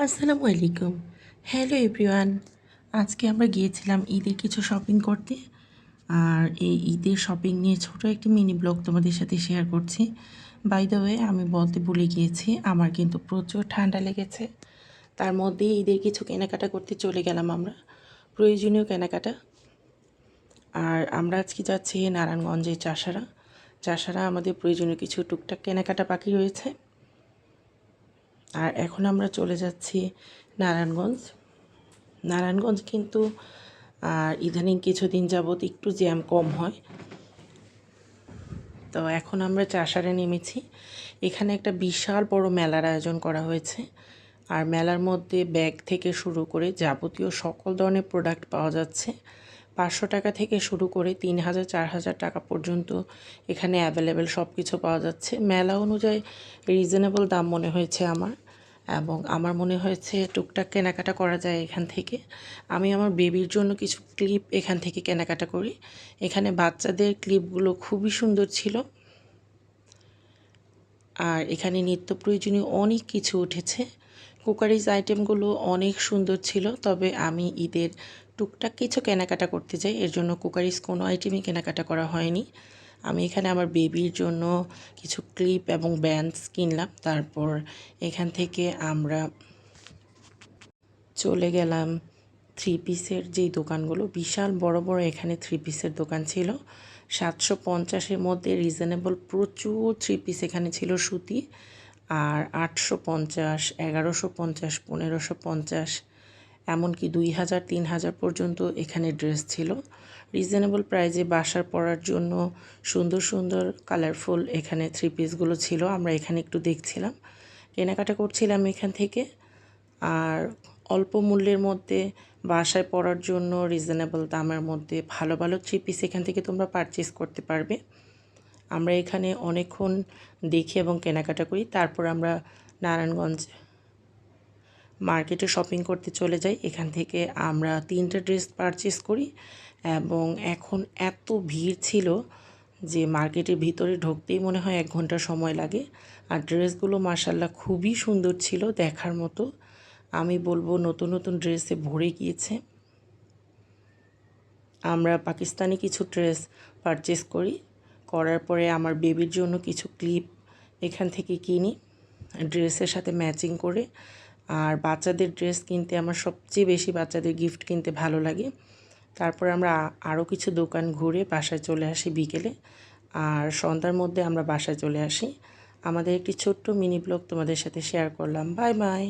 আসসালামু আলাইকুম। Hello everyone. আজকে আমরা গিয়েছিলাম ঈদের কিছু শপিং করতে। আর এই ঈদের শপিং নিয়ে ছোট একটি মিনি ব্লগ তোমাদের সাথে শেয়ার করছি। বাই দ্য ওয়ে, আমি বলতে ভুলে গিয়েছি, আমার কিন্তু প্রচুর ঠান্ডা লেগেছে। তার মধ্যেই ঈদের কিছু কেনাকাটা করতে চলে গেলাম আমরা, প্রয়োজনীয় কেনাকাটা। আর আমরা আজকে যাচ্ছি নারায়ণগঞ্জে চাষারা আমাদের প্রয়োজনীয় কিছু টুকটাক কেনাকাটা বাকি রয়েছে। আর এখন আমরা চলে যাচ্ছি নারায়ণগঞ্জ কিন্তু আর ইদানিং কিছুদিন যাবৎ একটু জ্যাম কম হয়। তো এখন আমরা চাষারে নেমেছি। এখানে একটা বিশাল বড় মেলার আয়োজন করা হয়েছে। আর মেলার মধ্যে ব্যাগ থেকে শুরু করে যাবতীয় সকল ধরনের প্রোডাক্ট পাওয়া যাচ্ছে। 500 টাকা থেকে শুরু করে 3000 4000 টাকা পর্যন্ত এখানে অ্যাভেলেবেল সব কিছু পাওয়া যাচ্ছে। মেলা অনুযায়ী রিজনেবল দাম মনে হয়েছে আমার, এবং আমার মনে হয়েছে টুকটাক কেনাকাটা করা যায় এখান থেকে। আমি আমার বেবির জন্য কিছু ক্লিপ এখান থেকে কেনাকাটা করি। এখানে বাচ্চাদের ক্লিপগুলো খুবই সুন্দর ছিল। আর এখানে নিত্য প্রয়োজনীয় অনেক কিছু উঠেছে। কুকারিজ আইটেমগুলো অনেক সুন্দর ছিল, তবে আমি ঈদের টুকটাক কিছু কেনাকাটা করতে চাই, এর জন্য কুকারিজ কোনো আইটেমই কেনাকাটা করা হয়নি। আমি এখানে আমার বেবির জন্য কিছু ক্লিপ এবং ব্যান্ডস কিনলাম। তারপর এখান থেকে আমরা চলে গেলাম থ্রি পিসের যেই দোকানগুলো, বিশাল বড় বড় এখানে থ্রি পিসের দোকান ছিল। 750-এর মধ্যে রিজনেবল প্রচুর থ্রি পিস এখানে ছিল সুতি। আর 850, 1150, 1550, এমনকি 2000 3000 পর্যন্ত এখানে ড্রেস ছিল। রিজনেবল প্রাইজে বাসার পরার জন্য সুন্দর সুন্দর কালারফুল এখানে থ্রি পিসগুলো ছিল। আমরা এখানে একটু দেখছিলাম, কেনাকাটা করছিলাম এখান থেকে। আর অল্প মূল্যের মধ্যে বাসায় পরার জন্য রিজনেবল দামের মধ্যে ভালো ভালো থ্রি পিস এখান থেকে তোমরা পারচেস করতে পারবে। আমরা এখানে অনেকক্ষণ দেখি এবং কেনাকাটা করি। তারপর আমরা নারায়ণগঞ্জ মার্কেটে শপিং করতে চলে যাই। এখান থেকে আমরা 3টে ড্রেস পারচেস করি, এবং এখন এত ভিড় ছিল যে মার্কেটের ভিতরে ঢুকতেই মনে হয় 1 ঘন্টা সময় লাগে। আর ড্রেসগুলো মাশাআল্লাহ খুবই সুন্দর ছিল, দেখার মতো। আমি বলবো নতুন নতুন ড্রেসে ভরে গিয়েছে। আমরা পাকিস্তানি কিছু ড্রেস পারচেস করার পরে আমার বেবির জন্য কিছু ক্লিপ এখান থেকে কিনি ড্রেসের সাথে ম্যাচিং করে। আর বাচ্চাদের ড্রেস কিনতে আমার সবচেয়ে বেশি বাচ্চাদের গিফট কিনতে ভালো লাগে। তারপর আমরা আরও কিছু দোকান ঘুরে বাসায় চলে আসি বিকেলে। আর সন্ধ্যার মধ্যে আমরা বাসায় চলে আসি। আমাদের একটি ছোট্ট মিনি ব্লগ তোমাদের সাথে শেয়ার করলাম। Bye bye.